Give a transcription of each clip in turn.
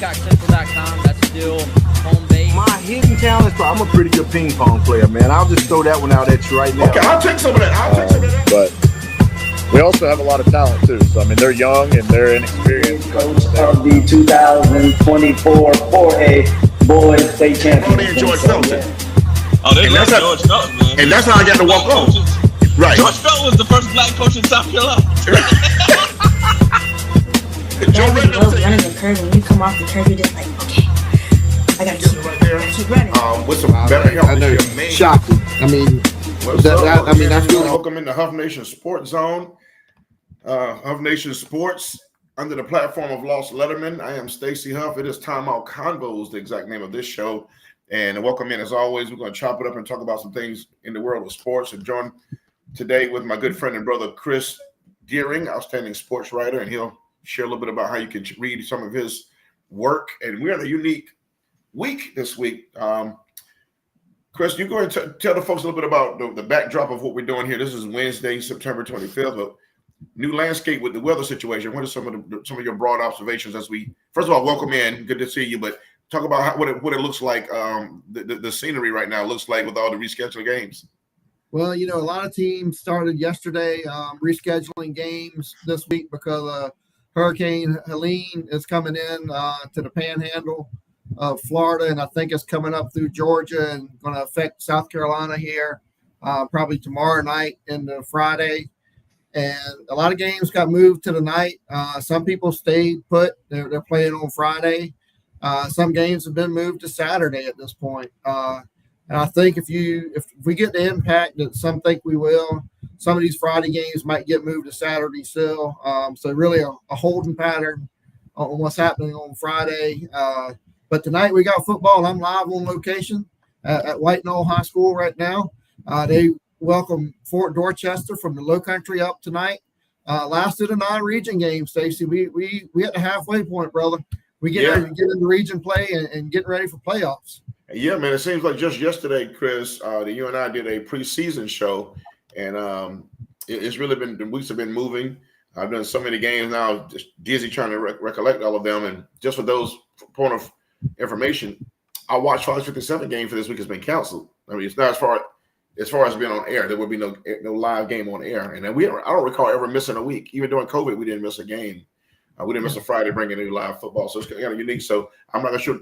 GamecockCentral.com. That's still home base. My hidden talent, I'm a pretty good ping pong player, man. I'll just throw that one out at you right now. Okay, I'll take some of that. But we also have a lot of talent too. So I mean, they're young and they're inexperienced. Coach of the 2024 4A Boys State Championship. And George Felton. Oh, they love George Felton, man. And that's how I got to walk on. Right. George Felton was the first black coach in South Carolina. Joe running the curve, and you come off the curve, you're just like, okay, I got to keep running. With some better help. I know, shocking. I mean, that's really welcome in the Huff Nation Sports Zone. Huff Nation Sports under the platform of Lost Letterman. I am Stacey Huff. It is Timeout Convos, the exact name of this show. And welcome in as always. We're going to chop it up and talk about some things in the world of sports. And joined today with my good friend and brother Chris Deering, outstanding sports writer, and he'll share a little bit about how you can read some of his work. And we're in a unique week this week. Chris, you go ahead and tell the folks a little bit about the backdrop of what we're doing here. This is Wednesday, September 25th. A new landscape with the weather situation. What are some of your broad observations as we, first of all, welcome in. Good to see you. But talk about what it looks like, the scenery right now looks like with all the rescheduled games. Well, a lot of teams started yesterday rescheduling games this week because Hurricane Helene is coming in to the panhandle of Florida, and I think it's coming up through Georgia and going to affect South Carolina here probably tomorrow night into Friday. And a lot of games got moved to the night. Some people stayed put. They're playing on Friday. Some games have been moved to Saturday at this point. And I think if we get the impact that some think we will, some of these Friday games might get moved to Saturday still. So really a holding pattern on what's happening on Friday. But tonight we got football. I'm live on location at White Knoll High School right now. They welcome Fort Dorchester from the Low Country up tonight. Last of the non-region game, Stacey. We hit the halfway point, brother. We get ready to get into region play and getting ready for playoffs. Yeah, man. It seems like just yesterday, Chris, that you and I did a preseason show, and it's really been, the weeks have been moving. I've done so many games now, just dizzy trying to recollect all of them. And just for those point of information, I watched Fox 57 game for this week has been canceled. I mean, it's not as far as being on air. There will be no live game on air. And then I don't recall ever missing a week. Even during COVID, we didn't miss a game. We didn't miss a Friday bringing new live football. So it's kind of unique. So I'm not sure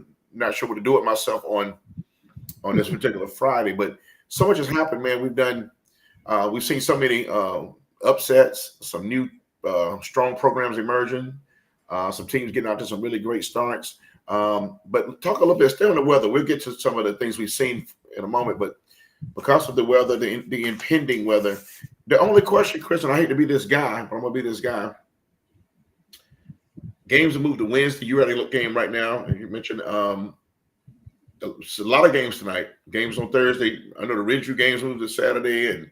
what to do with myself on this particular Friday. But so much has happened, man. We've seen so many upsets, some new strong programs emerging, some teams getting out to some really great starts. But talk a little bit, stay on the weather. We'll get to some of the things we've seen in a moment, but because of the weather, the impending weather, the only question, Chris, and I hate to be this guy, but I'm going to be this guy. Games have moved to Wednesday. You're at a game right now. And you mentioned there's a lot of games tonight. Games on Thursday. I know the Ridgeview games moved to Saturday, and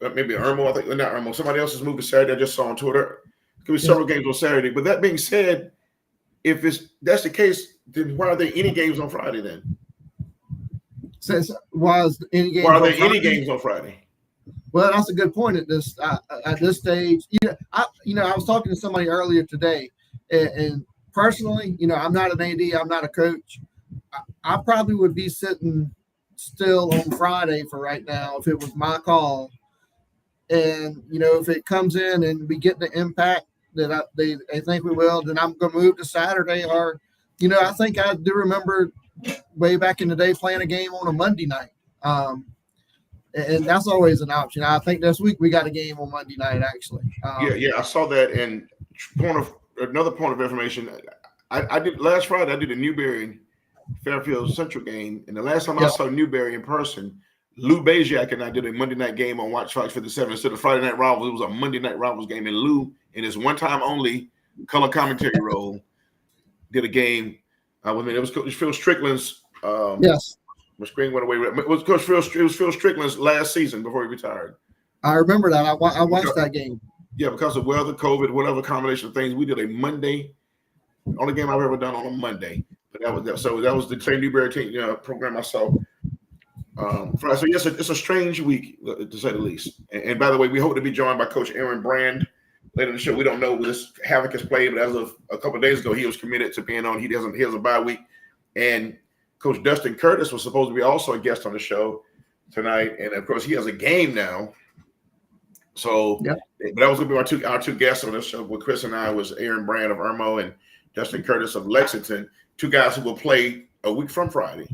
maybe Irmo, I think, not Irmo. Somebody else has moved to Saturday. I just saw on Twitter. There could be several games on Saturday. But that being said, if that's the case, then why are there any games on Friday then? Why are there any games on Friday? Well, that's a good point at this stage. I was talking to somebody earlier today, and personally, I'm not an AD, I'm not a coach. I probably would be sitting still on Friday for right now if it was my call. And if it comes in and we get the impact that they think we will, then I'm going to move to Saturday. Or, I think I do remember way back in the day playing a game on a Monday night. And that's always an option. I think this week we got a game on Monday night, actually. I saw that. And another point of information, I did last Friday. I did a Newberry Fairfield Central game, and the last time I saw Newberry in person, Lou Bajak and I did a Monday night game on Watch Fox 57 instead of Friday Night Rivals. It was a Monday Night Rivals game, and Lou, in his one-time only color commentary role, did a game with me. It was Coach Phil Strickland's. Yes. My screen went away. It was Phil Strickland's last season before he retired. I remember that. I watched that game. Yeah, because of weather, COVID, whatever combination of things, we did a Monday. Only game I've ever done on a Monday. But that was the same Newberry team program I saw. So yes, it's a strange week to say the least. And by the way, we hope to be joined by Coach Aaron Brand later in the show. We don't know this Havoc has played, but as of a couple of days ago, he was committed to being on. He has a bye week, and Coach Dustin Curtis was supposed to be also a guest on the show tonight, and of course he has a game now. So, Yep. But that was going to be our two guests on this show. With Chris and I was Aaron Brand of Irmo and Dustin Curtis of Lexington, two guys who will play a week from Friday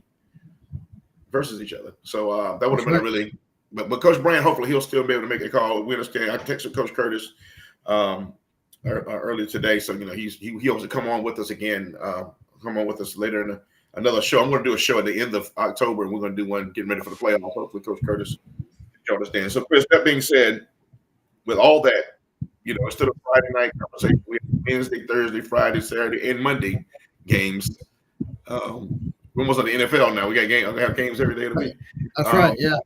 versus each other. So that would have been a really. But Coach Brand, hopefully he'll still be able to make a call. We understand. I texted Coach Curtis earlier today, so he hopes to come on with us again. Come on with us later in another show. I'm going to do a show at the end of October, and we're going to do one getting ready for the playoffs. Hopefully, Coach Curtis join us then. So, Chris, that being said, with all that, instead of Friday night conversation, we have Wednesday, Thursday, Friday, Saturday, and Monday games. We're almost on the NFL now. We have games every day of the week. That's right. Yeah.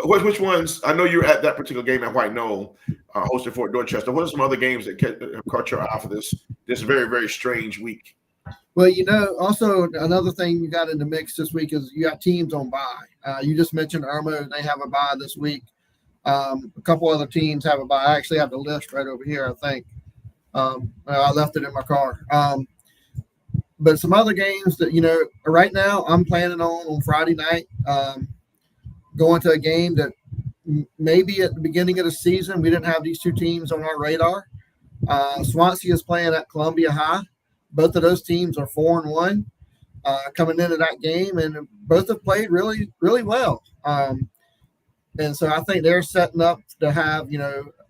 Which ones? I know you're at that particular game at White Knoll, hosted Fort Dorchester. What are some other games that have caught your eye for this very, very strange week? Well, also another thing you got in the mix this week is you got teams on bye. You just mentioned Irmo; they have a bye this week. A couple other teams have a bye. I actually have the list right over here. I think I left it in my car. But some other games that right now I'm planning on Friday night. Going to a game that maybe at the beginning of the season we didn't have these two teams on our radar. Swansea is playing at Columbia High. Both of those teams are 4-1 coming into that game, and both have played really, really well. And so I think they're setting up to have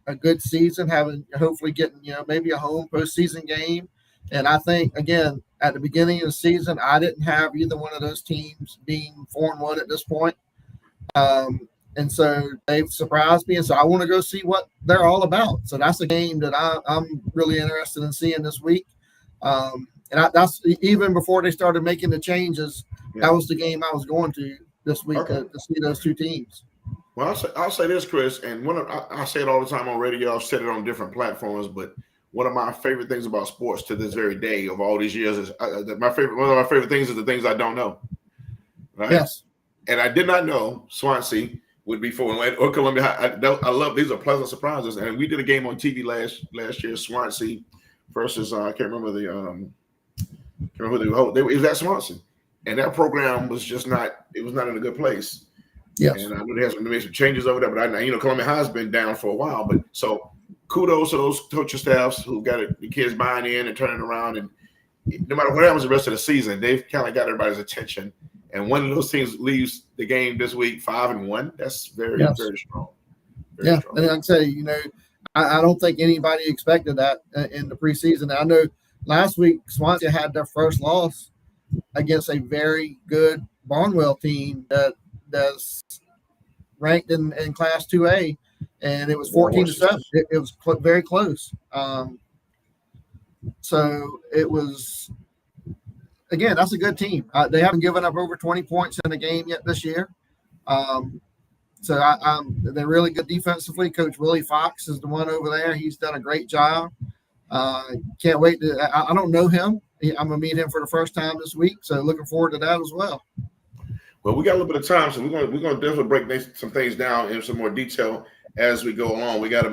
a good season, hopefully getting maybe a home postseason game. And I think again at the beginning of the season I didn't have either one of those teams being 4-1 at this point. And so they've surprised me, and so I want to go see what they're all about. So that's a game that I'm really interested in seeing this week. And that's even before they started making the changes. Yeah. That was the game I was going to this week to see those two teams. Well, I'll say this, Chris, and I say it all the time on radio. I've said it on different platforms, but one of my favorite things about sports to this very day of all these years is one of my favorite things is the things I don't know. Right? Yes. And I did not know Swansea would be 4-1 or Columbia High. I love these are pleasant surprises. And we did a game on TV last year, Swansea versus I can't remember it was at Swansea, and that program was just not. It was not in a good place. Yes. And I know they made some changes over there, but Columbia High's been down for a while. But so kudos to those coaching staffs who got the kids buying in and turning around. And no matter what happens the rest of the season, they've kind of got everybody's attention. And one of those teams leaves the game this week 5-1. That's very, very strong. Very strong. And like I say, I don't think anybody expected that in the preseason. I know last week Swansea had their first loss against a very good Barnwell team that's ranked in Class 2A, and it was 14-7. It was very close. So it was. Again, that's a good team. They haven't given up over 20 points in a game yet this year. So they're really good defensively. Coach Willie Fox is the one over there. He's done a great job. Can't wait I don't know him. I'm going to meet him for the first time this week. So looking forward to that as well. Well, we got a little bit of time, so we're going to definitely break some things down in some more detail as we go along. We got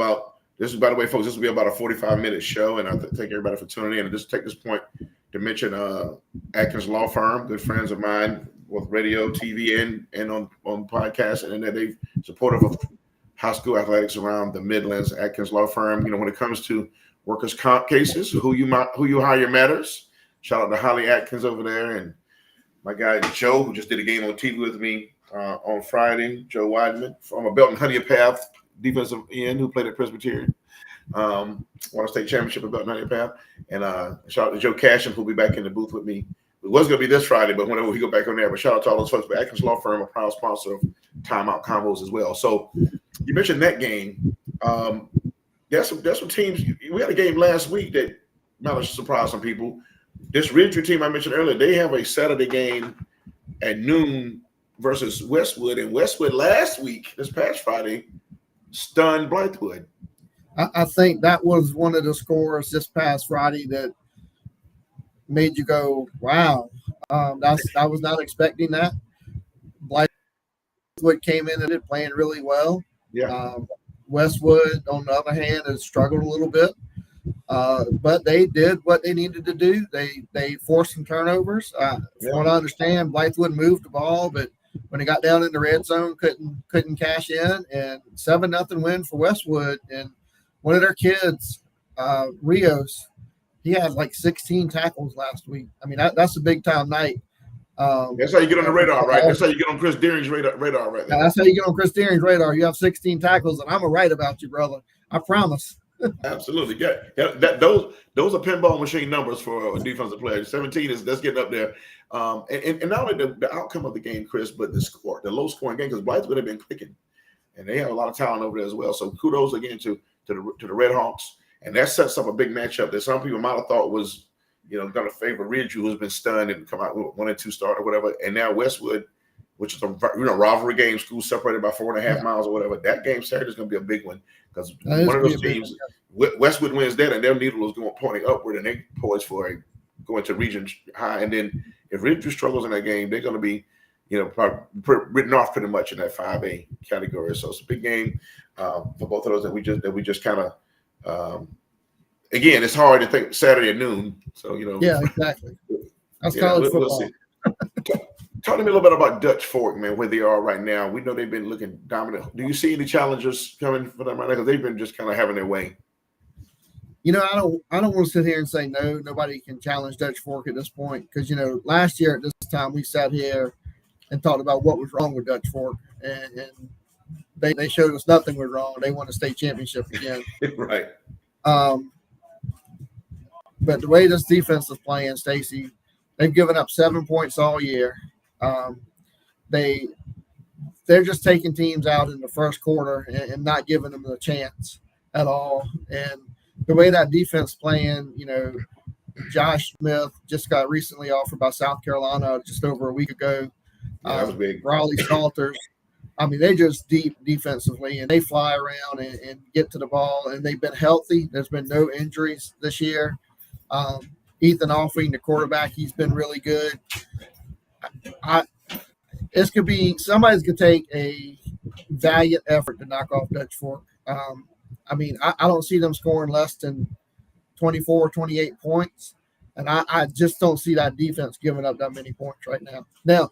this is, by the way, folks, this will be about a 45-minute show, and I thank everybody for tuning in. And just take this point to mention Atkins Law Firm, good friends of mine, both radio, TV, and on podcasts, and that they've supportive of high school athletics around the Midlands. Atkins Law Firm, when it comes to workers' comp cases, who you hire matters. Shout out to Holly Atkins over there, and my guy Joe, who just did a game on TV with me on Friday, Joe Weidman from a Belton Honeypath defensive end who played at Presbyterian. Won a state championship at Belton Honeypath. And shout out to Joe Casham, who'll be back in the booth with me. It was going to be this Friday, but whenever we go back on there. But shout out to all those folks. But Atkins Law Firm, a proud sponsor of Timeout Convos as well. So you mentioned that game. There's some teams. We had a game last week that might have surprised some people. This Ridgeview team I mentioned earlier, they have a Saturday game at noon versus Westwood. And Westwood last week, this past Friday, stunned Blythewood. I think that was one of the scores this past Friday that made you go, wow. I was not expecting that. Blythewood came in and it playing really well. Yeah. Westwood, on the other hand, has struggled a little bit. But they did what they needed to do. They forced some turnovers. From what I understand, Blythewood moved the ball, but when it got down in the red zone, couldn't cash in. And 7-0 win for Westwood. And one of their kids, Rios, he had like 16 tackles last week. I mean, that's a big time night. That's how you get on the radar, right? That's how you get on Chris Deering's radar right there. That's how you get on Chris Deering's radar. You have 16 tackles, and I'm going to write about you, brother. I promise. Absolutely. Yeah. Those are pinball machine numbers for a defensive player. 17 that's getting up there. And not only the outcome of the game, Chris, but the score, the low scoring game, because Blythewood have been clicking, and they have a lot of talent over there as well. So kudos again to the Red Hawks, and that sets up a big matchup that some people might have thought was, going to favor Ridgeview, who's been stunned and come out with 1 and 2 start or whatever, and now Westwood, which is a rivalry game, school separated by 4.5 miles or whatever. That game Saturday is going to be a big one because one of those teams, Westwood wins that, and their needle is going pointing upward, and they poised for going to region high. And then if Ridgeview struggles in that game, they're going to be, probably written off pretty much in that 5A category. So it's a big game for both of those that we just kind of. Again, it's hard to think Saturday at noon. So Yeah, exactly. That's college football. We'll see. Talk to me a little bit about Dutch Fork, man, where they are right now. We know they've been looking dominant. Do you see any challengers coming for them right now? Because they've been just kind of having their way. I don't want to sit here and say no. Nobody can challenge Dutch Fork at this point because last year at this time we sat here and talked about what was wrong with Dutch Fork, and they showed us nothing was wrong. They won a state championship again. Right. But the way this defense is playing, Stacy, they've given up 7 points all year. They're just taking teams out in the first quarter and not giving them a chance at all. And the way that defense playing, Josh Smith just got recently offered by South Carolina just over a week ago. That was big. Raleigh Salters. I mean, they're just deep defensively, and they fly around and get to the ball, and they've been healthy. There's been no injuries this year. Ethan Offing, the quarterback, he's been really good. This could be somebody's going to take a valiant effort to knock off Dutch Fork. I don't see them scoring less than 24, 28 points, and I just don't see that defense giving up that many points right now. Now,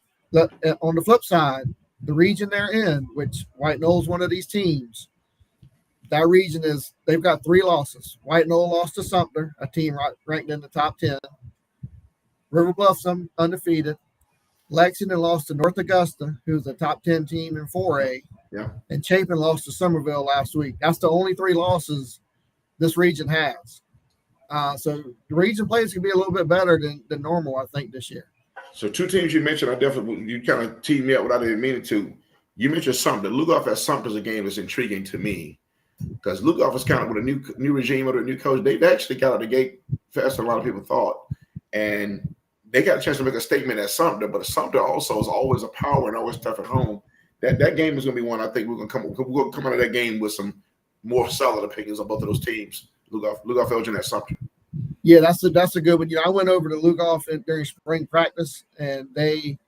on the flip side, the region they're in, which White Knoll's one of these teams, that region they've got 3 losses. White Knoll lost to Sumter, a team ranked in the top 10. River Bluff's undefeated. Lexington lost to North Augusta, who's a top 10 team in 4A. Yeah. And Chapin lost to Somerville last week. That's the only 3 losses this region has. So the region plays can be a little bit better than normal, I think, this year. So 2 teams you mentioned, you kind of teed me up without even meaning to. You mentioned Sumter. Lugoff at Sumter's a game that's intriguing to me. Because Lugoff is kind of with a new regime or a new coach. They actually got out the gate faster than a lot of people thought. And they got a chance to make a statement at Sumter, but Sumter also is always a power and always tough at home. That game is going to be one I think we're going to come out of that game with some more solid opinions on both of those teams. Lugoff Elgin at Sumter. Yeah, that's a good one. I went over to Lugoff during spring practice, and they,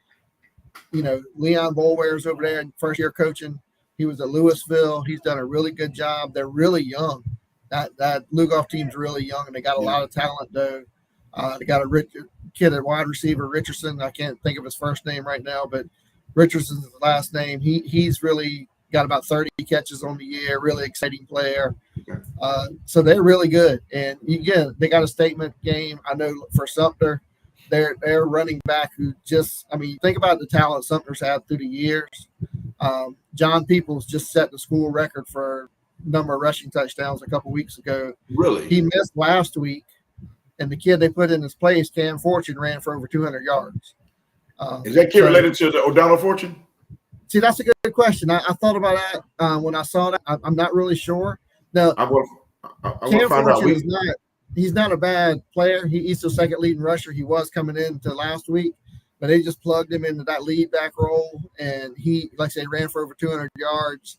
Leon Boulware's over there in first year coaching. He was at Louisville. He's done a really good job. They're really young. That Lugoff team's really young, and they got a lot of talent, though. They got a kid at wide receiver, Richardson. I can't think of his first name right now, but Richardson's his last name. He's really got about 30 catches on the year, really exciting player. So they're really good. And, again, they got a statement game. I know for Sumter, they're running back who think about the talent Sumter's had through the years. John Peoples just set the school record for number of rushing touchdowns a couple weeks ago. Really? He missed last week, and the kid they put in his place, Cam Fortune, ran for over 200 yards. Is that kid related to the O'Donnell Fortune? See, that's a good question. I thought about that when I saw that. I'm not really sure. Now, Cam Fortune is he's not a bad player. He's the second leading rusher. He was coming into last week, but they just plugged him into that lead back role, and he, like I say, ran for over 200 yards.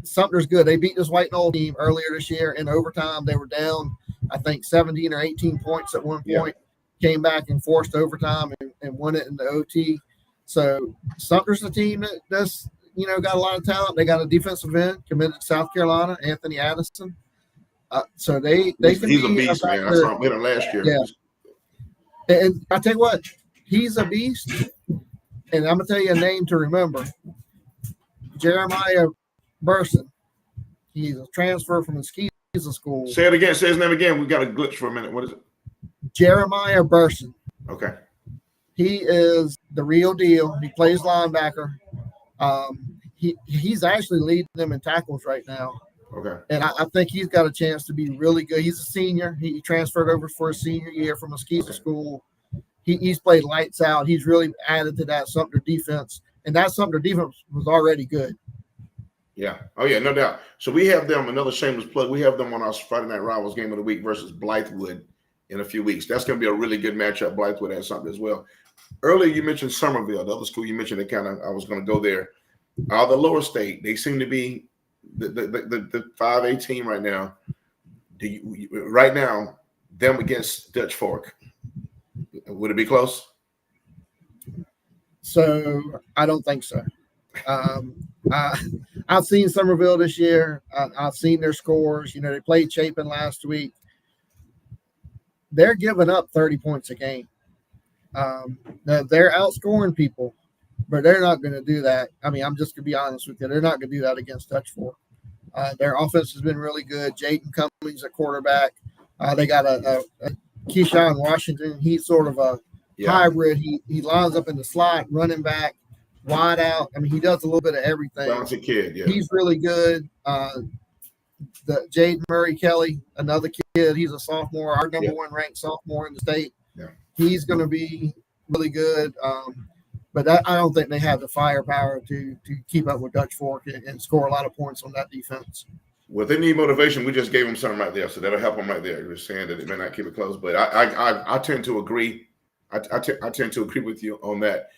Sumter's good. They beat this White Knoll team earlier this year in overtime. They were down, I think, 17 or 18 points at one point. Came back and forced overtime and won it in the OT. So Sumter's a team that's got a lot of talent. They got a defensive end committed to South Carolina, Anthony Addison. So they He's can a be beast, man. I saw him hit him last year. Yeah. And I tell you what, he's a beast. And I'm gonna tell you a name to remember: Jeremiah Burson. He's a transfer from Mesquite School. Say it again. Say his name again. We got a glitch for a minute. What is it? Jeremiah Burson. Okay. He is the real deal. He plays linebacker. He's actually leading them in tackles right now. Okay. And I think he's got a chance to be really good. He's a senior. He transferred over for his senior year from Mesquite School. He's played lights out. He's really added to that Sumter defense. And that Sumter defense was already good. Yeah. Oh, yeah, no doubt. So we have them, another shameless plug, we have them on our Friday Night Rivals game of the week versus Blythewood in a few weeks. That's going to be a really good matchup. Blythewood has something as well. Earlier, you mentioned Somerville, the other school you mentioned that I was going to go there. The lower state, they seem to be the 5A team right now. Right now, them against Dutch Fork. Would it be close? So I don't think so. I've seen Somerville this year. I've seen their scores. They played Chapin last week. They're giving up 30 points a game. They're outscoring people, but they're not going to do that. I mean, I'm just going to be honest with you. They're not going to do that against Dutch Fork. Their offense has been really good. Jaden Cummings at quarterback. They got a Keyshawn Washington. He's sort of a hybrid. He lines up in the slot, running back, wide out. I mean, he does a little bit of everything. Talented kid, yeah. He's really good. The Jaden Murray Kelly, another kid. He's a sophomore, our number one ranked sophomore in the state. Yeah. He's going to be really good. But I don't think they have the firepower to keep up with Dutch Fork and score a lot of points on that defense. Well, if they need motivation, we just gave them something right there, so that'll help them right there. You're saying that it may not keep it close, but I tend to agree. I tend to agree with you on that.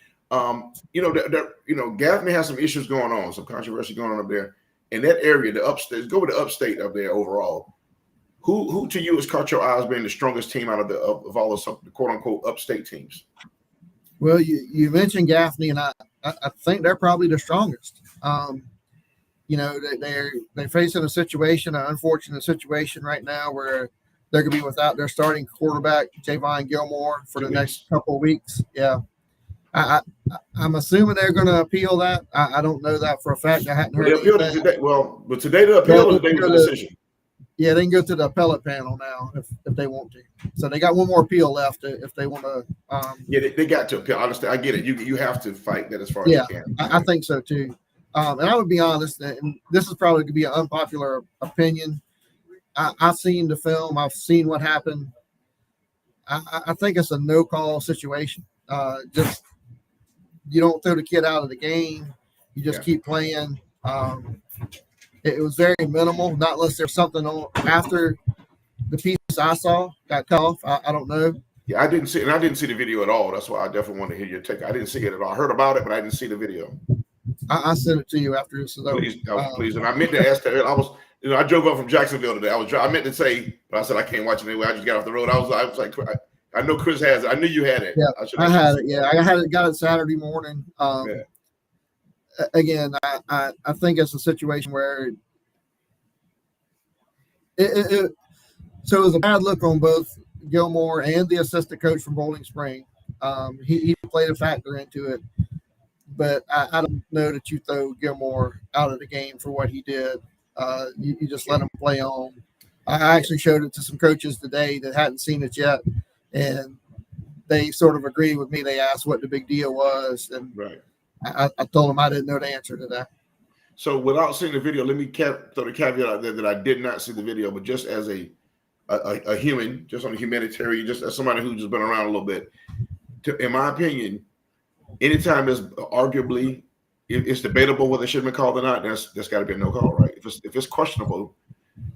Gaffney has some issues going on, some controversy going on up there in that area. The upstate, go with the upstate up there overall. Who to you has caught your eye as being the strongest team out of all the quote unquote upstate teams? Well, you mentioned Gaffney, and I think they're probably the strongest. They're facing an unfortunate situation right now where they're going to be without their starting quarterback, Javon Gilmore, for the next couple of weeks. Yeah. I'm assuming they're going to appeal that. I don't know that for a fact. I hadn't heard it today. Well, but today the appeal is the decision. Yeah, they can go to the appellate panel now if they want to. So they got one more appeal left if they want to. They got to appeal. Honestly, I get it. You have to fight that as far as you can. I think so too. And I would be honest, and this is probably going to be an unpopular opinion. I've seen the film. I've seen what happened. I think it's a no-call situation. Just you don't throw the kid out of the game. You just keep playing. It was very minimal, not unless there's something on after the piece I saw got cut off. I don't know. Yeah, I didn't see the video at all. That's why I definitely want to hear your take. I didn't see it at all. I heard about it, but I didn't see the video. I sent it to you after this is over. Please. And I meant to ask that. I drove up from Jacksonville today. I meant to say, but I said I can't watch it anyway. I just got off the road. I was like, I know Chris has it. I knew you had it. Yeah, I had it. Yeah, I got it Saturday morning. Again, I think it's a situation where so it was a bad look on both Gilmore and the assistant coach from Bowling Spring. He played a factor into it, but I don't know that you throw Gilmore out of the game for what he did. You just let him play on. I actually showed it to some coaches today that hadn't seen it yet, and they sort of agreed with me. They asked what the big deal was, and I told them I didn't know the answer to that. So without seeing the video, let me throw the caveat out there that I did not see the video, but just as a human, just on a humanitarian, just as somebody who's just been around a little bit, in my opinion, anytime there's arguably, it's debatable whether it should have been called or not, there's got to be a no call, right? If it's questionable,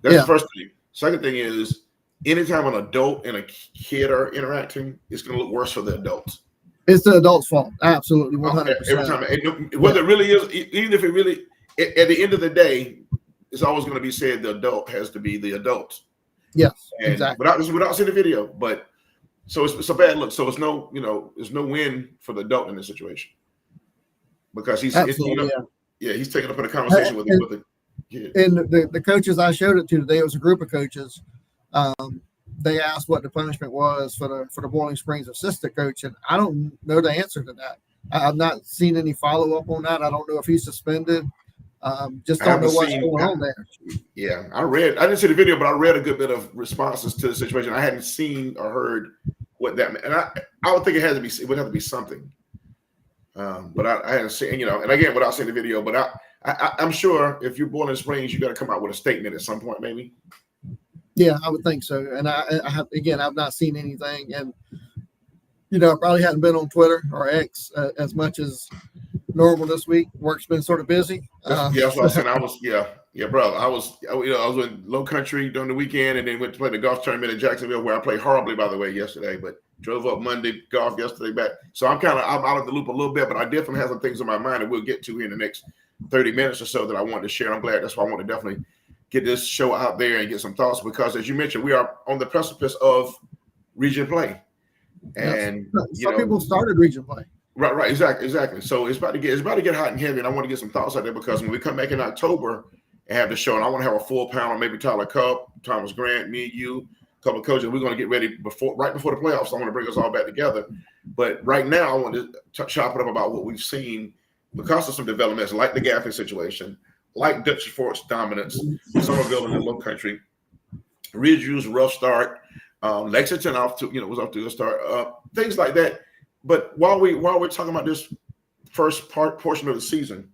that's the first thing. Second thing is, anytime an adult and a kid are interacting, it's going to look worse for the adults. It's the adult's fault. Absolutely, 100%. Every time, whether it really is, even if it really, at the end of the day, it's always going to be said the adult has to be the adult. Yes, exactly. Without seeing the video, but so it's a bad look. So it's no, there's no win for the adult in this situation because he's, Yeah, he's taking up in a conversation with the kid. And the coaches I showed it to today, it was a group of coaches. They asked what the punishment was for the Boiling Springs assistant coach, and I don't know the answer to that. I've not seen any follow up on that. I don't know if he's suspended. Just don't know what's going on there. Yeah, I didn't see the video, but I read a good bit of responses to the situation. I hadn't seen or heard what that meant, and I would think it would have to be something. But I hadn't seen, and again, without seeing the video, but I'm sure if you're Boiling Springs, you got to come out with a statement at some point, maybe. Yeah, I would think so. And I've not seen anything, and I probably hadn't been on Twitter or X as much as normal this week. Work's been sort of busy. Yeah, that's what I was saying. Bro. I was in Low Country during the weekend, and then went to play the golf tournament in Jacksonville, where I played horribly, by the way, yesterday. But drove up Monday, golf yesterday, back. So I'm out of the loop a little bit, but I definitely have some things on my mind that we'll get to here in the next 30 minutes or so that I wanted to share. I'm glad. That's why I want to definitely get this show out there and get some thoughts, because as you mentioned, we are on the precipice of region play. And some people started region play. Right, exactly. So it's about to get hot and heavy, and I want to get some thoughts out there, because when we come back in October and have the show, and I want to have a full panel, maybe Tyler Cupp, Thomas Grant, me, you, a couple of coaches. We're going to get ready right before the playoffs. So I want to bring us all back together. But right now, I want to chop it up about what we've seen because of some developments, like the Gaffney situation, like Dutch Fork's dominance, Somerville in the Low Country, Ridgeview's rough start, Lexington was off to a start, things like that. But while we're talking about this first portion of the season,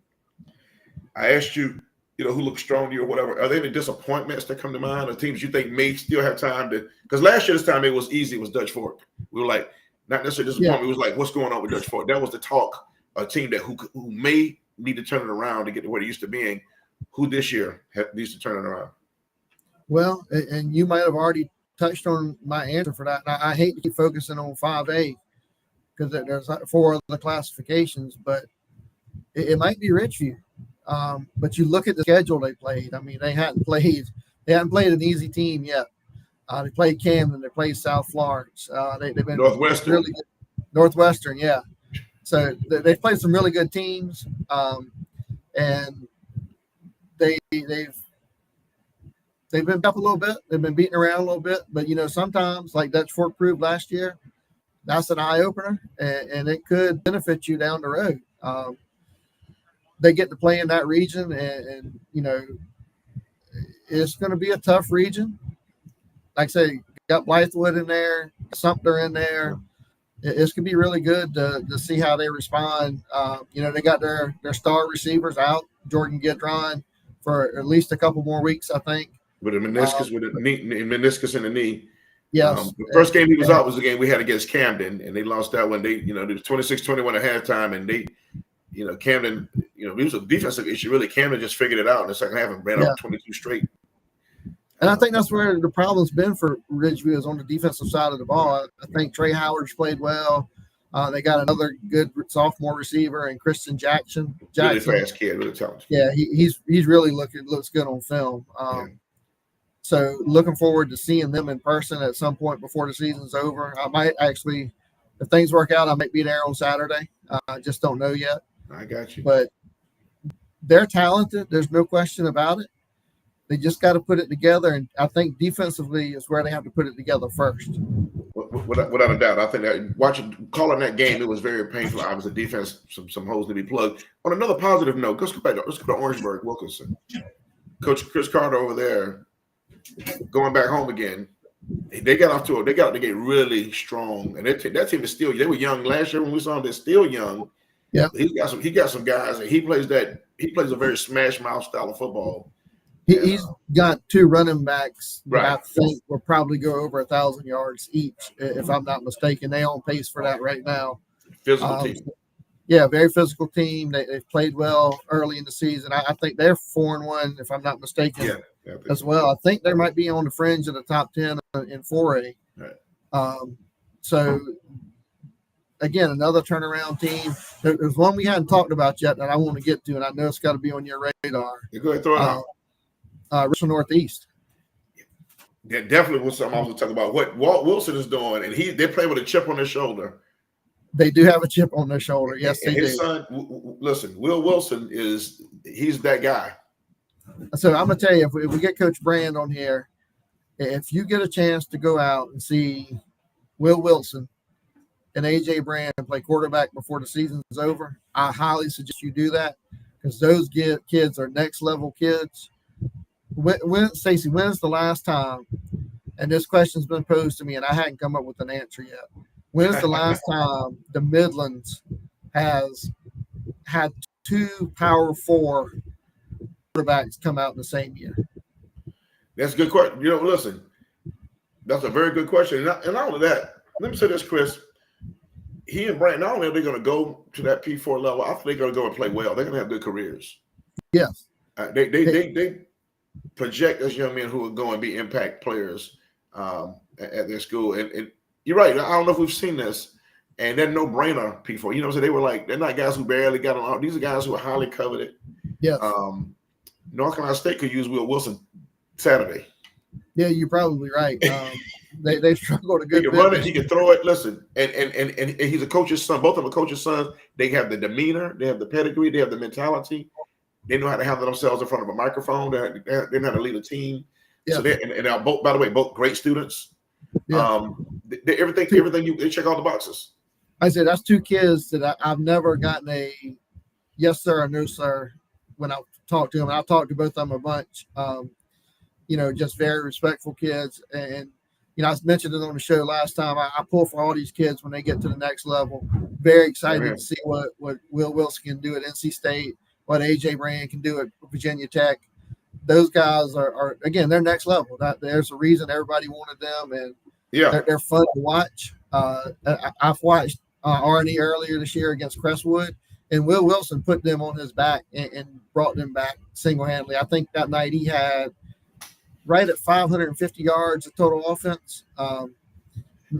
I asked you, who looks strong to you or whatever. Are there any disappointments that come to mind, or teams you think may still have time to? Because last year this time it was easy. It was Dutch Fork. We were like, not necessarily disappointment. Yeah. It was like, what's going on with Dutch Fork? That was the talk. A team that who may need to turn it around to get to where it used to being. Who this year needs to turn it around? Well, and you might have already touched on my answer for that. And I hate to keep focusing on 5A because there's 4 other classifications, but it might be Ridgeview. But you look at the schedule they played. I mean, they hadn't played an easy team yet. They played Camden, they played South Florence. They've been Northwestern. Really good. Northwestern, yeah. So they've played some really good teams, and they've been up a little bit. They've been beaten around a little bit, but sometimes, like Dutch Fork proved last year, that's an eye opener, and it could benefit you down the road. They get to play in that region, and it's going to be a tough region. Like I say, got Blythewood in there, Sumter in there. It's going to be really good to see how they respond. They got their star receivers out, Jordan Gidron, for at least a couple more weeks, I think. With a meniscus, meniscus in the knee. Yes. The first game he was out was the game we had against Camden, and they lost that one. They, it was 26-21 at halftime, and they, Camden, it was a defensive issue. Really, Camden just figured it out in the second half and ran off 22 straight. And I think that's where the problem's been for Ridgeview is on the defensive side of the ball. I think Trey Howard's played well. They got another good sophomore receiver and Christian Jackson. Really fast kid, really talented. Yeah, he's really looks good on film. So looking forward to seeing them in person at some point before the season's over. I might actually, if things work out, I might be there on Saturday. I just don't know yet. I got you. But they're talented. There's no question about it. They just got to put it together, and I think defensively is where they have to put it together first. Without a doubt, I think that calling that game, it was very painful. Obviously, defense, some holes to be plugged. On another positive note, let's go to Orangeburg, Wilkinson. Coach Chris Carter over there, going back home again. They got to get really strong, and that team is still. They were young last year when we saw them. They're still young. Yeah, he got some guys, and he plays a very smash mouth style of football. He's got 2 running backs right. that I think will probably go over 1,000 yards each, if I'm not mistaken. They're on pace for that right now. Physical team. Yeah, very physical team. They've played well early in the season. I think they're 4-1, if I'm not mistaken, as well. I think they might be on the fringe of the top 10 in 4A. Right. So, again, another turnaround team. There's one we hadn't talked about yet that I want to get to, and I know it's got to be on your radar. Go ahead, throw it out. Richmond Northeast. Yeah, definitely was something I was talking about. What Walt Wilson is doing, and they play with a chip on their shoulder. They do have a chip on their shoulder. Yes, and they his do. Son, listen, Will Wilson is he's that guy. So I'm gonna tell you, if we get Coach Brand on here, if you get a chance to go out and see Will Wilson and AJ Brand play quarterback before the season is over, I highly suggest you do that because those kids are next level kids. Stacey, when's the last time? And this question's been posed to me, and I hadn't come up with an answer yet. When's the last time the Midlands has had 2 Power 4 quarterbacks come out in the same year? That's a good question. Listen, that's a very good question. And all of that, let me say this, Chris. He and Brand, not only are they going to go to that P4 level, I think they're going to go and play well. They're going to have good careers. Yes. They project as young men who are going to be impact players at their school. And you're right. I don't know if we've seen this. And they're no-brainer P4. So they were like, they're not guys who barely got on. These are guys who are highly coveted. Yes. North Carolina State could use Will Wilson Saturday. Yeah, you're probably right. They struggled a good bit. He can run it. He can throw it. Listen, and he's a coach's son. Both of them are coach's sons. They have the demeanor. They have the pedigree. They have the mentality. They know how to handle themselves in front of a microphone. They know how to lead a team. Yeah. So they're both, by the way, both great students. Yeah. Everything they check all the boxes. I said that's 2 kids that I've never gotten a yes sir or no sir when I talked to them. I've talked to both of them a bunch. Just very respectful kids. And, I mentioned it on the show last time. I pull for all these kids when they get to the next level. Very excited to see what Will Wilson can do at NC State, what AJ Brand can do at Virginia Tech. Those guys are again, they're next level. There's a reason everybody wanted them, and they're fun to watch. I've watched R&E earlier this year against Crestwood, and Will Wilson put them on his back and brought them back single-handedly. I think that night he had right at 550 yards of total offense.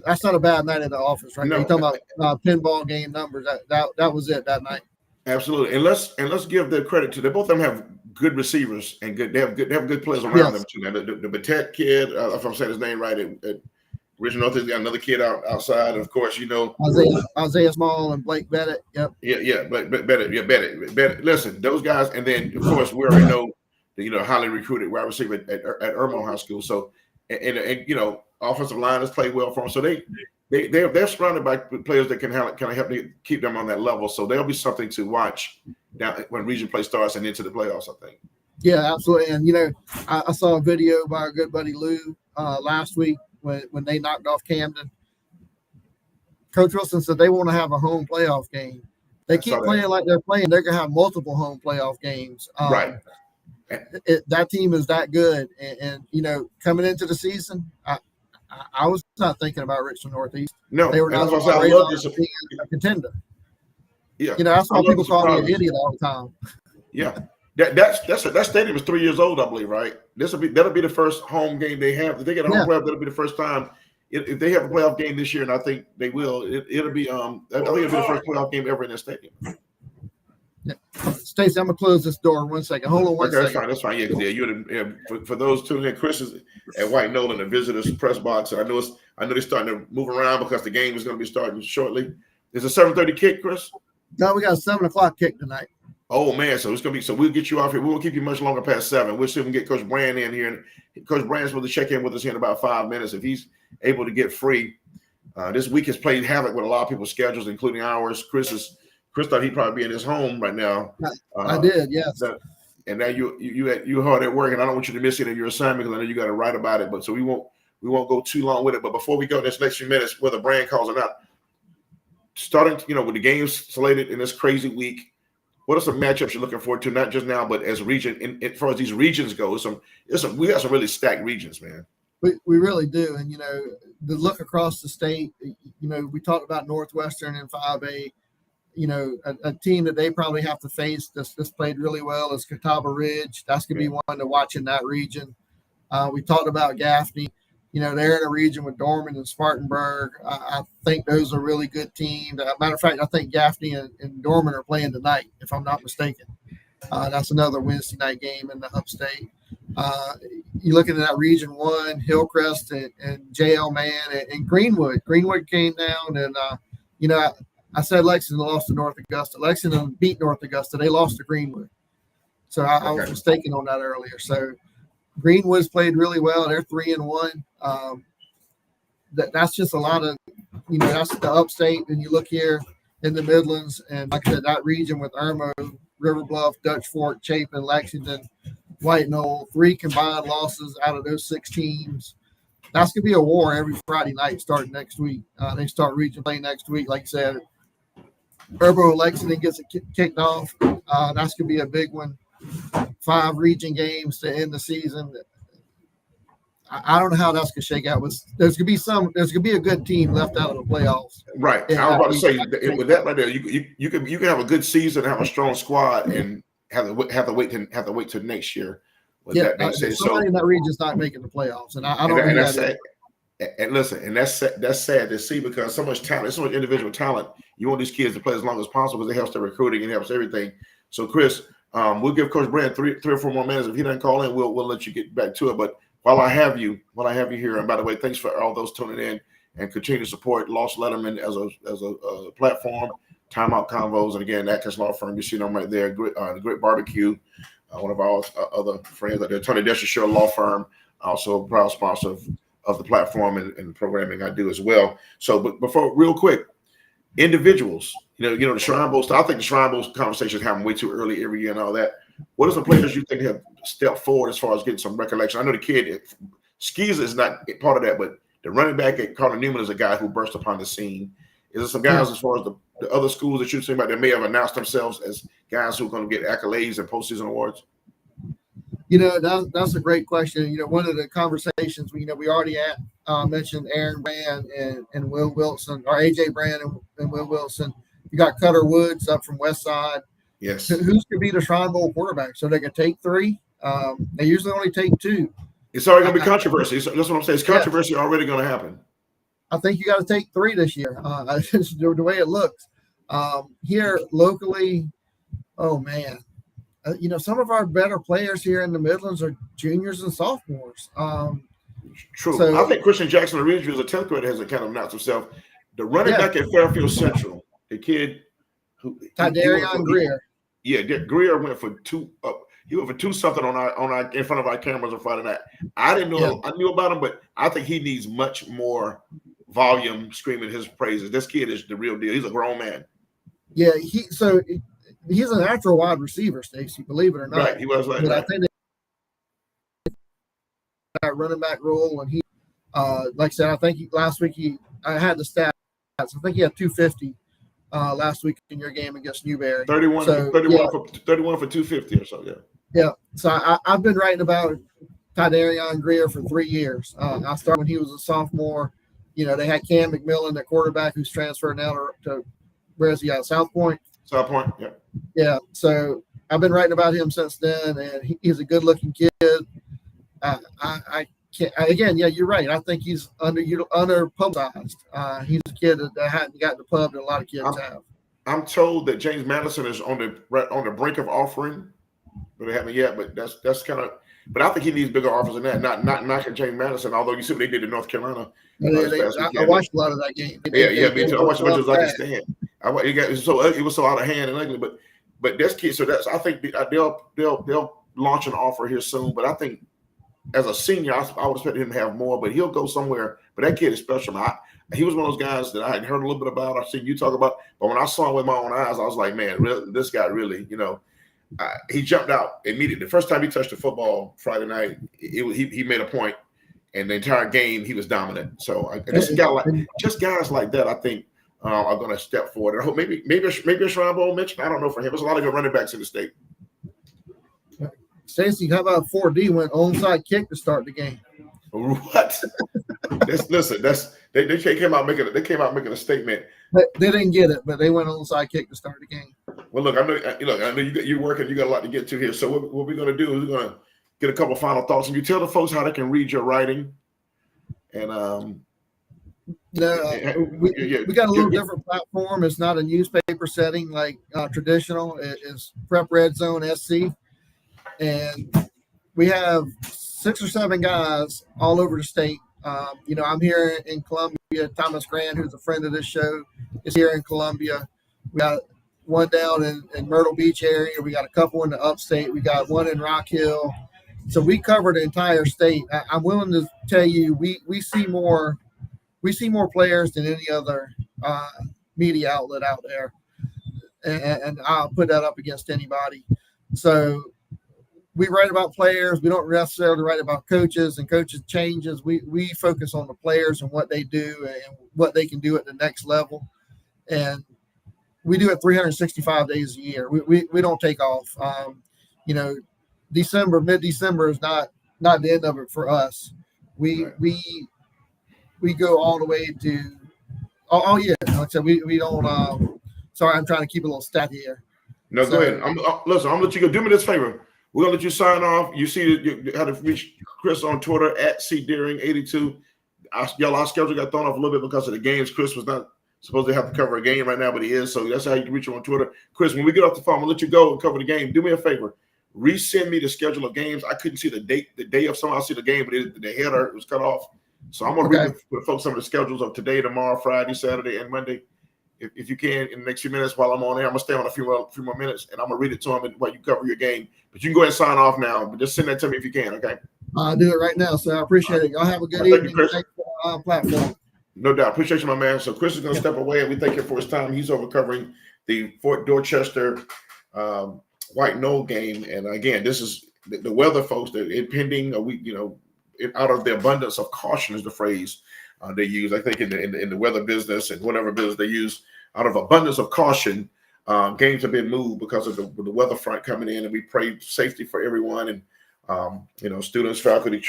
That's not a bad night at the office, right? No. You're talking about pinball game numbers. That was it that night. Absolutely, and let's give the credit to them. Both of them have good receivers and they have good players around them too. Now the Batet kid, if I'm saying his name right, at Richard North has got another kid outside. Of course, Isaiah Small and Blake Bennett. Yep. Yeah, Bennett. Listen, those guys, and then of course we already know highly recruited wide receiver at Irmo High School. So and offensive line has played well for them. So they're surrounded by players that can help keep them on that level. So there'll be something to watch down when region play starts and into the playoffs, I think. Yeah, absolutely. And I saw a video by our good buddy Lou last week when they knocked off Camden. Coach Wilson said they want to have a home playoff game. They keep playing like they're playing. They're gonna have multiple home playoff games. Right. That team is that good, and coming into the season, I was not thinking about Richmond Northeast. No, they were not a contender. Yeah, that's why people call me an idiot all the time. Yeah, that stadium is 3 years old, I believe. Right? That'll be the first home game they have. If they get a home playoff, that'll be the first time. If they have a playoff game this year, and I think they will, it'll be. I think it'll be the first playoff game ever in that stadium. Yeah. Stacey, I'm gonna close this door 1 second. Hold on one second. That's fine. Yeah. For those tuning in, Chris is at White Nolan, the visitors press box. I know they're starting to move around because the game is going to be starting shortly. Is it 7:30 kick, Chris? No, we got a 7 o'clock kick tonight. Oh man, so it's gonna be. So we'll get you off here. We won't keep you much longer past 7. We'll see if we can get Coach Brand in here. And Coach Brand's supposed to check in with us here in about 5 minutes if he's able to get free. This week has played havoc with a lot of people's schedules, including ours. Chris thought he'd probably be in his home right now. I did, yes. And now you hard at work, and I don't want you to miss any of your assignment because I know you got to write about it. But so we won't go too long with it. But before we go this next few minutes, whether Brand calls or not, starting with the games slated in this crazy week, what are some matchups you're looking forward to? Not just now, but as region, as far as these regions go, we got some really stacked regions, man. We really do, and the look across the state. We talked about Northwestern and 5A. A team that they probably have to face this played really well is Catawba Ridge. That's going to be one to watch in that region. We talked about Gaffney. They're in a region with Dorman and Spartanburg. I think those are really good teams. Matter of fact, I think Gaffney and Dorman are playing tonight, if I'm not mistaken. That's another Wednesday night game in the upstate. You're looking at that Region 1, Hillcrest and JL Man and Greenwood. Greenwood came down and, I said Lexington lost to North Augusta. Lexington beat North Augusta. They lost to Greenwood. So I was mistaken on that earlier. So Greenwood's played really well. They're 3-1. That's just a lot of, that's the upstate. And you look here in the Midlands, and like I said, that region with Irmo, River Bluff, Dutch Fork, Chapin, Lexington, White Knoll, 3 combined losses out of those 6 teams. That's going to be a war every Friday night starting next week. They start region play next week. Like I said, Irmo, Lexington gets it kicked off. That's going to be a big one. 5 region games to end the season. I don't know how that's going to shake out. There's going to be a good team left out of the playoffs. Right. I was about to say with that right there, you can have a good season, have a strong squad, and have to wait till next year. With that being said, somebody in that region's not making the playoffs, and I don't. And that's sad. And listen, and that's sad to see because so much talent, so much individual talent. You want these kids to play as long as possible because it helps their recruiting and helps everything. So, Chris, we'll give Coach Brand three or 4 more minutes. If he doesn't call in, we'll let you get back to it. But while I have you here, and by the way, thanks for all those tuning in and continue to support Lost Letterman as a platform. Timeout Convos, and again, Atkins Law Firm. You see them right there. Great Barbecue. One of our other friends at the Tony Desher Show Law Firm, also a proud sponsor of the platform and the programming I do as well. So, but before, real quick, individuals, the Shrine Bowl stuff. I think the Shrine Bowl conversations happen way too early every year and all that. What are some players you think have stepped forward as far as getting some recollection? I know the kid, Skeezer is not part of that, but the running back at Carter Newman is a guy who burst upon the scene. Is there some guys as far as the other schools that you're saying about that may have announced themselves as guys who are going to get accolades and postseason awards? That's a great question. One of the conversations we already mentioned Aaron Brand and Will Wilson, or AJ Brand and Will Wilson. You got Cutter Woods up from West Side. Yes. Who's going to be the Shrine Bowl quarterback? So they can take 3. They usually only take 2. It's already going to be controversy. That's what I'm saying. It's controversy already going to happen. I think you got to take 3 this year. The way it looks here locally. Oh man, some of our better players here in the Midlands are juniors and sophomores. True. So, I think Christian Jackson of Ridgeview, as a 10th grader, has a kind of announced himself. The running back at Fairfield Central, the kid who Tydarion Greer. Yeah, Greer went for 2. He went for 2 something on our in front of our cameras on Friday night. I didn't know. Yeah. I knew about him, but I think he needs much more volume screaming his praises. This kid is the real deal. He's a grown man. Yeah, he's a natural wide receiver, Stacey, believe it or not. Right, he was like that. I think that running back role, and he, like I said, I think last week I had the stats. I think he had 250 last week in your game against Newberry. 31 for 250 or so. Yeah. Yeah. So I've been writing about Tydarion Greer for 3 years. I started when he was a sophomore. They had Cam McMillan, the quarterback, who's transferred now to where is he at? South Point. South Point, yeah. Yeah. So I've been writing about him since then, and he's a good-looking kid. I can't. Again, yeah, you're right. I think he's underpublicized. He's a kid that hadn't gotten the pub that a lot of kids have. I'm told that James Madison is on the brink of offering, but they haven't yet. But that's kind of. But I think he needs bigger offers than that. Not knocking James Madison, although you see what they did in North Carolina. I watched a lot of that game. Me too. I watched as much as I can stand. It was so out of hand and ugly. But that's kid. So I think they'll launch an offer here soon. But I think as a senior, I would expect him to have more. But he'll go somewhere. But that kid is special. He was one of those guys that I had heard a little bit about. I've seen you talk about. But when I saw him with my own eyes, I was like, man, this guy really, he jumped out immediately. The first time he touched the football Friday night, he made a point, and the entire game he was dominant. So just guys like that, I think are going to step forward. I hope maybe a Shrine Bowl mention. I don't know for him. There's a lot of good running backs in the state. Stacey, how about 4D went onside kick to start the game? What? Listen, they came out making a statement. They didn't get it, but they went onside kick to start the game. Well, look, I know you're working. You got a lot to get to here. So what we're going to do is we're going to get a couple final thoughts, and you tell the folks how they can read your writing. And we got a little different platform. It's not a newspaper setting like traditional. It's Prep Red Zone SC, and we have 6 or 7 guys all over the state. I'm here in Columbia. Thomas Grant, who's a friend of this show, is here in Columbia. We got one down in Myrtle Beach area. We got a couple in the upstate. We got one in Rock Hill. So we cover the entire state. I'm willing to tell you, we see more players than any other media outlet out there, and I'll put that up against anybody. So we write about players. We don't necessarily write about coaches and coaches changes. We focus on the players and what they do and what they can do at the next level, and we do it 365 days a year. We don't take off. Mid-December is not the end of it for us. We go all the way to all year. Like I said, we don't. Sorry, I'm trying to keep a little stat here. No, go ahead. Listen, I'm gonna let you go. Do me this favor. We're gonna let you sign off. You see you how to reach Chris on Twitter at cdeering82. Our schedule got thrown off a little bit because of the games. Chris was not supposed to have to cover a game right now, but he is. So that's how you can reach him on Twitter. Chris, when we get off the phone, we'll let you go and cover the game. Do me a favor. Resend me the schedule of games. I couldn't see the day of some. I'll see the game, but the header was cut off. So I'm gonna read the folks some of the schedules of today, tomorrow, Friday, Saturday, and Monday. If you can, in the next few minutes while I'm on there, I'm gonna stay on a few more minutes, and I'm gonna read it to him while you cover your game. But you can go ahead and sign off now. But just send that to me if you can. Okay. I'll do it right now. So I appreciate it. Y'all have a good evening. Thanks for the platform. No doubt. Appreciate you, my man. So Chris is gonna step away, and we thank him for his time. He's over covering the Fort Dorchester White Knoll game, and again, this is the weather, folks. That impending a week, out of the abundance of caution is the phrase they use. I think in the weather business and whatever business they use, out of abundance of caution, games have been moved because of the weather front coming in, and we pray safety for everyone and students, faculty,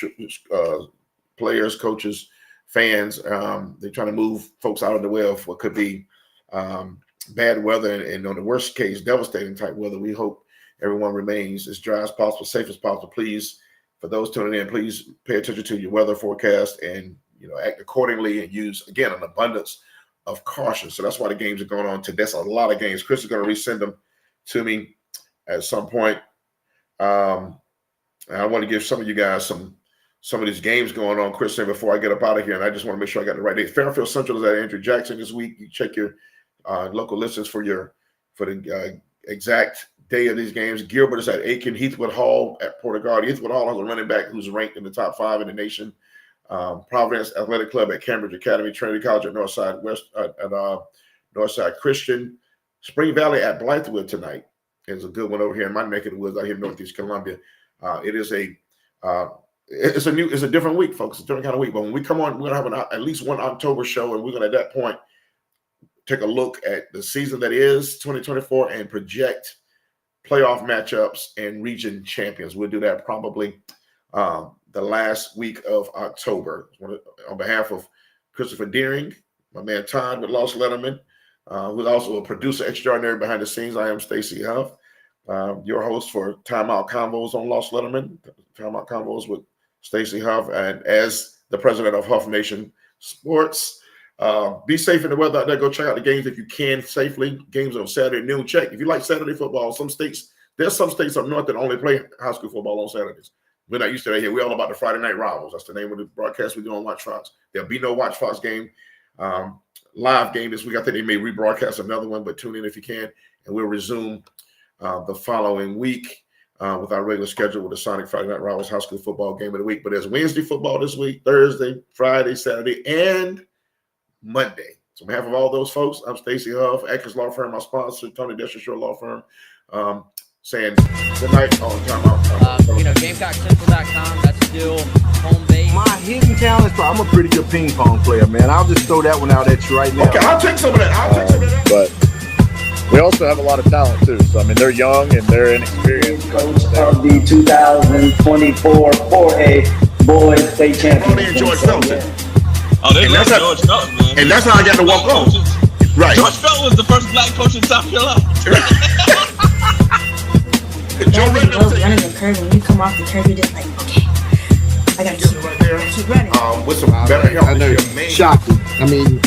players, coaches, fans. They're trying to move folks out of the way of what could be bad weather and on the worst case, devastating type weather. We hope everyone remains as dry as possible, safe as possible. Please, for those tuning in, please pay attention to your weather forecast and act accordingly and use, again, an abundance of caution. So that's why the games are going on today. That's a lot of games. Chris is going to resend them to me at some point. I want to give some of you guys some of these games going on, Chris, before I get up out of here, and I just want to make sure I got the right date. Fairfield Central is at Andrew Jackson this week. You check your local listings for the exact day of these games. Gilbert is at Aiken. Heathwood Hall at Porter-Garden. Heathwood Hall has a running back who's ranked in the top 5 in the nation. Providence Athletic Club at Cambridge Academy. Trinity College at Northside Northside Christian. Spring Valley at Blythewood tonight is a good one over here in my neck of the woods out here in Northeast Columbia. It's a different week, folks. It's a different kind of week. But when we come on, we're gonna have at least one October show, and we're gonna at that point take a look at the season that is 2024 and project playoff matchups and region champions. We'll do that probably the last week of October. On behalf of Christopher Deering, my man Todd with Lost Letterman, who's also a producer extraordinary behind the scenes, I am Stacey Huff, your host for Timeout Convos on Lost Letterman, Timeout Convos with Stacey Huff, and as the president of Huff Nation Sports. Be safe in the weather out there. Go check out the games if you can safely. Games on Saturday noon. Check if you like Saturday football. There's some states up north that only play high school football on Saturdays. We're not used to that here. We're all about the Friday night rivals. That's the name of the broadcast we do on Watch Fox. There'll be no Watch Fox game, live game this week. I think they may rebroadcast another one, but tune in if you can. And we'll resume the following week with our regular schedule with the Sonic Friday Night Rivals high school football game of the week. But there's Wednesday football this week, Thursday, Friday, Saturday, and Monday. So on behalf of all those folks, I'm Stacey Huff, Atkins Law Firm, my sponsor, Tony Desher Law Firm, saying good night on Timeout. GamecockCentral.com, that's still home base. My hidden talent, I'm a pretty good ping pong player, man. I'll just throw that one out at you right now. Okay, I'll take some of that. But we also have a lot of talent too. So I mean, they're young and they're inexperienced. Coach of the 2024 4A Boys State Championship. George Felton. Oh, they love George Felton, man. And that's how I got to walk on. Right. George Felton was the first black coach in South Carolina. You're running the curve. When you come off the curve, you're just like, okay, I got to keep running. With some better help. Shocking. I mean,